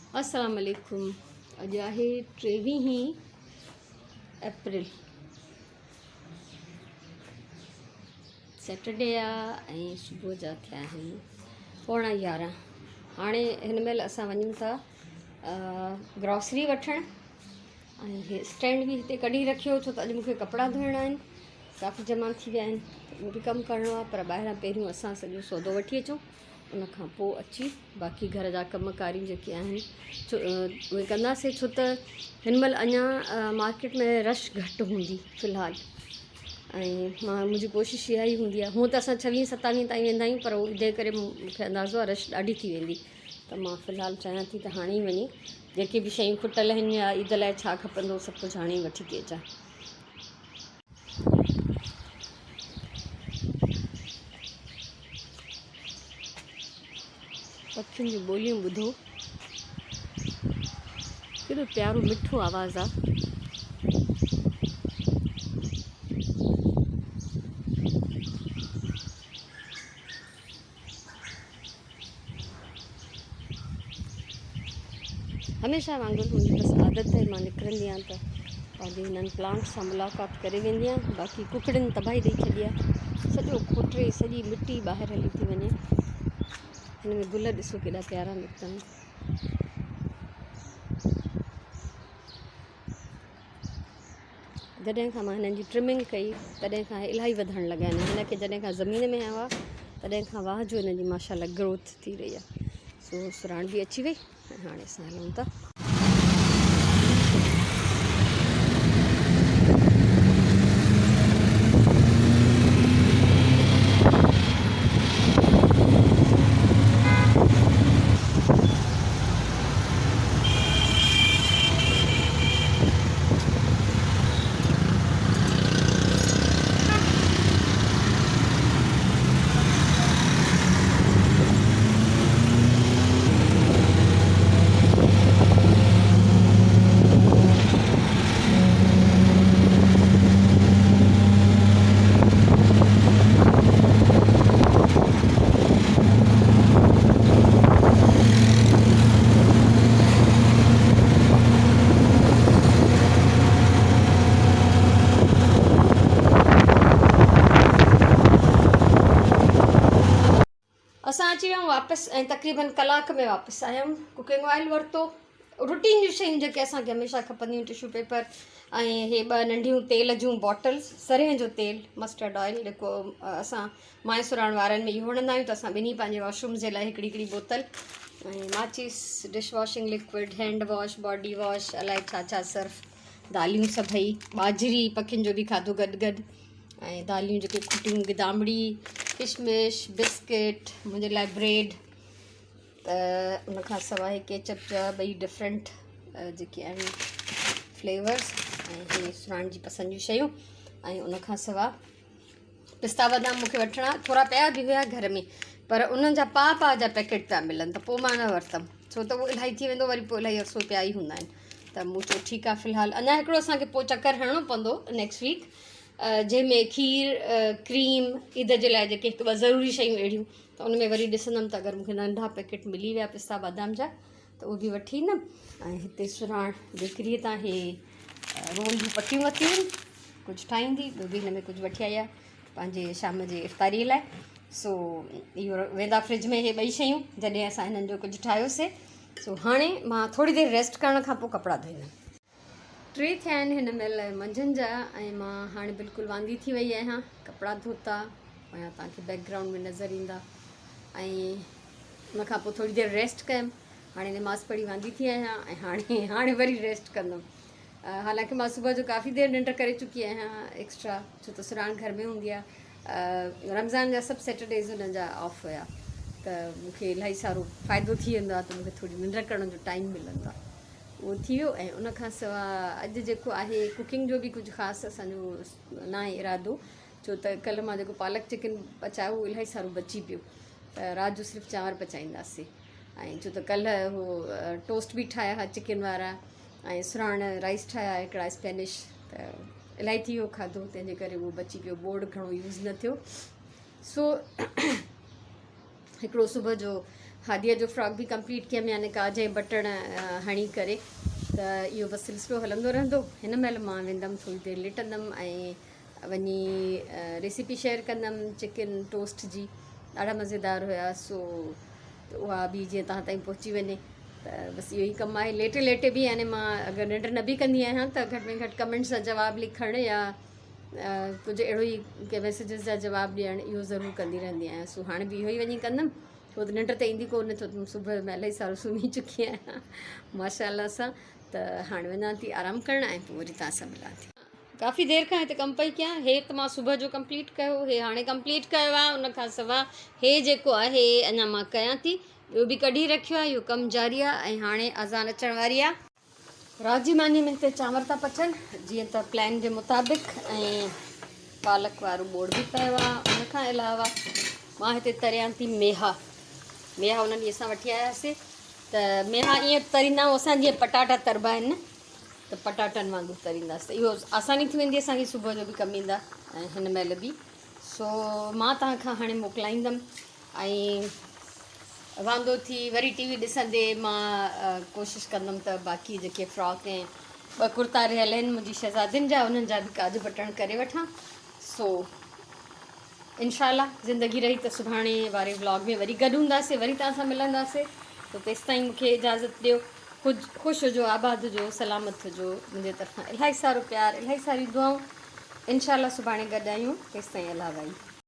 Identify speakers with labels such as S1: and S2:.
S1: अस्सलाम वालेकुम। अॼु आहे 23 अप्रैल, सैटरडे आहे ऐं सुबुह जा थिया आहिनि 11:15। हाणे हिन महिल असां वञूं था ग्रॉसरी वठणु। ऐं हे स्टैंड बि हिते कढी रखियो छो त अॼु मूंखे कपिड़ा धोइणा आहिनि, काफ़ी जमा थी विया आहिनि, उहो बि कमु करिणो आहे। पर ॿाहिरां पहिरियों असां सॼो सौदो वठी अचूं, उन खां पोइ अची बाक़ी घर जा कम कारी जेके आहिनि उहे कंदासीं। छो त हिन महिल अञा मार्केट में रश घटि हूंदी फ़िलहालु। ऐं मुंहिंजी कोशिशि इहा ई हूंदी आहे, हूअं त असां 26-27 ताईं वेंदा आहियूं, पर उहो करे मूंखे अंदाज़ो आहे रश ॾाढी थी वेंदी। त मां फ़िलहालु चाहियां थी त हाणे ई वञी जेके बि शयूं खुटल आहिनि या ईद लाइ छा खपंदो सभु कुझु हाणे ई वठी थी अचां। पखियुनि जूं ॿोलियूं ॿुधो, केॾो प्यारो मिठो आवाज़ु आहे। हमेशह वांगुरु मुंहिंजी बसि आदत आहे, मां निकिरंदी आहियां त पंहिंजे हिननि प्लांट सां मुलाक़ात करे वेंदी आहियां। बाक़ी कुकड़ियुनि तबाही ॾेई छॾी आहे, सॼो खोटे सॼी मिटी ॿाहिरि हली थी वञे। हिन में गुल ॾिसो केॾा प्यारा निकिता आहिनि। जॾहिं खां मां हिननि जी ट्रिमिंग कई तॾहिं खां इलाही वधणु लॻा आहिनि। हिनखे जॾहिं खां ज़मीन में आयो आहे तॾहिं खां वाह जो हिन जी माशाल्लाह ग्रोथ थी रही आहे। सो सुराण बि अची वई ऐं हाणे असां हलूं था। असां अची वियूं वापसि ऐं तक़रीबन कलाक में वापसि आहियूं। कुकिंग ऑइल वरितो, रूटीन जूं शयूं जेके असांखे हमेशह खपंदियूं, टिशू पेपर ऐं हे 2 नंढियूं तेल जूं बॉटल्स, सरेह जो तेल, मस्टर्ड ऑइल जेको असां माए सुराण वारनि में इहो वणंदा आहियूं, त असां ॿिन्ही पंहिंजे वॉशरूम जे लाइ हिकिड़ी बोतल, ऐं माचिस, dish washing liquid, hand wash, body wash, अलाए छा छा सर्फ, दालियूं सभई, ॿाजरी, पखियुनि जो बि खाधो गॾु गॾु, ऐं दालियूं जेके खुटियूं, गिदामड़ी, किशमिश, बिस्किट, मुंहिंजे लाइ ब्रेड, त उनखां सवाइ केचप जा 2 डिफरेंट जेके आहिनि फ्लेवर्स, ऐं हे सुराण जी पसंदि जूं शयूं। ऐं उनखां सवाइ पिस्ता बादाम मूंखे वठणा थोरा पिया बि हुया घर में, पर उन्हनि जा पा जा पैकेट पिया मिलनि, त पोइ मां न वरितमि छो त उहो इलाही थी वेंदो, वरी पोइ इलाही अरसो पिया ई हूंदा आहिनि। त मूं चयो ठीकु आहे, फ़िलहालु अञा हिकिड़ो असांखे पोइ चकर हणिणो पवंदो नेक्स्ट वीक, जंहिंमें खीर, क्रीम, ईद जे लाइ जेके 1-2 ज़रूरी शयूं अहिड़ियूं, त उन में वरी ॾिसंदमि त अगरि मूंखे नंढा पैकेट मिली विया पिस्ता बादाम जा त उहे बि वठी ईंदमि। ऐं हिते सुराण बेकरीअ तां हे रोल जूं पटियूं वरितियूं आहिनि, कुझु ठाहींदी, ॿियो बि हिन में कुझु वठी आई आहे पंहिंजे शाम जे इफ़्तारीअ लाइ। सो इहो वेंदा फ्रिज में हे 2 शयूं जॾहिं असां हिननि जो कुझु ठाहियोसीं। सो हाणे मां थोरी देरि रेस्ट करण खां पोइ कपिड़ा धोईंदमि। 3 थिया आहिनि हिन महिल मंझंदि जा, ऐं मां हाणे बिल्कुलु वांदी थी वई आहियां। कपिड़ा धोता ऐं तव्हांखे बैकग्राउंड में नज़र ईंदा, ऐं उनखां पोइ थोरी देरि रेस्ट कयमि। हाणे नमाज़ पढ़ी वांदी थी आहियां ऐं हाणे वरी रेस्ट कंदमि। हालांकि मां सुबुह जो काफ़ी देरि निंड करे चुकी आहियां एक्स्ट्रा, छो त सुराण घर में हूंदी आहे। रमज़ान जा सभु सैटरडेज़ हुन जा ऑफ हुया, त मूंखे इलाही सारो फ़ाइदो थी वेंदो आहे, त मूंखे थोरी निंड करण जो टाइम मिलंदो आहे, उहो थी वियो। ऐं उनखां सवाइ अॼु जेको आहे कुकिंग जो बि कुझु ख़ासि असांजो न आहे इरादो, छो त कल्ह मां जेको पालक चिकन पचायो उहो इलाही सारो बची पियो, त राति जो सिर्फ़ु चांवर पचाईंदासीं। ऐं छो त कल्ह उहो टोस्ट बि ठाहिया हुआ चिकन वारा, ऐं सुराण राइस ठाहिया हिकिड़ा स्पेनिश, त इलाही थी वियो खाधो, तंहिंजे करे उहो बची पियो, बोर्ड घणो यूज़ न थियो। सो हिकिड़ो सुबुह जो हादिया जो फ्रॉक बि कंप्लीट कयमि, यानी काज ऐं बटण हणी करे, त इहो बसि सिलसिलो हलंदो रहंदो। हिन महिल मां वेंदमि थोरी देरि लेटंदमि ऐं वञी रेसिपी शेयर कंदमि चिकन टोस्ट जी, ॾाढा मज़ेदार हुया। सो उहा बि जीअं तव्हां ताईं पहुची वञे, त बसि इहो ई कमु आहे। लेटे लेटे बि यानी मां अगरि निंड न बि कंदी आहियां त घटि में घटि कमेंट्स जा जवाब लिखणु या कुझु अहिड़ो ई के मैसेजिस जा जवाब ॾियणु इहो ज़रूरु कंदी रहंदी आहियां। सो हाणे बि इहो ई वञी कंदमि, छो त निंड त ईंदी कोन्हे, छो त सुबुह महिल ई सारो सुम्ही चुकी आहियां माशाअल्लाह सां। त हाणे वञा थी आरामु करणु ऐं पोइ वरी तव्हां सां मिलां थी। काफ़ी देरि खां हिते कमु पई कयां, हे त मां सुबुह जो कंप्लीट कयो, हे हाणे कंप्लीट कयो आहे। उन खां सवाइ हे जेको आहे अञा मां कयां थी, ॿियो बि कढी रखियो आहे, इहो कमु जारी आहे। ऐं हाणे अज़ान अचण वारी आहे। राति जी मानी में हिते चांवर था पचनि जीअं त प्लान जे मुताबिक़, ऐं पालक वारो बोड़ बि पियो आहे। उनखां अलावा मां हिते तरियां थी मेहा उन ॾींहं असां वठी आयासीं। त मेहा ईअं तरींदा आहियूं असां जीअं पटाटा तरबा आहिनि न, त पटाटनि वांगुरु तरींदासीं। इहो आसानी थी वेंदी असांखे, सुबुह जो बि कमु ईंदा ऐं हिन महिल बि। सो मां तव्हांखां हाणे मोकिलाईंदमि, ऐं वांदो थी वरी टीवी ॾिसंदे मां कोशिशि कंदमि त बाक़ी जेके फ्रॉक ऐं 2 कुर्ता रहियल आहिनि मुंहिंजी शहज़ादियुनि जा, उन्हनि जा बि काज बटण करे वठां। सो इंशाअल्लाह ज़िंदगी रही त सुभाणे वारे व्लॉग में वरी गॾु हूंदासीं, वरी तव्हां सां मिलंदासीं। त तेसि ताईं मूंखे इजाज़त ॾियो। ख़ुशि हुजो, आबाद हुजो, सलामत हुजो। मुंहिंजे तरफ़ां इलाही सारो प्यार, इलाही सारी दुआऊं। इंशाअल्लाह सुभाणे गॾु आहियूं। तेसि ताईं अल्लाह भाई।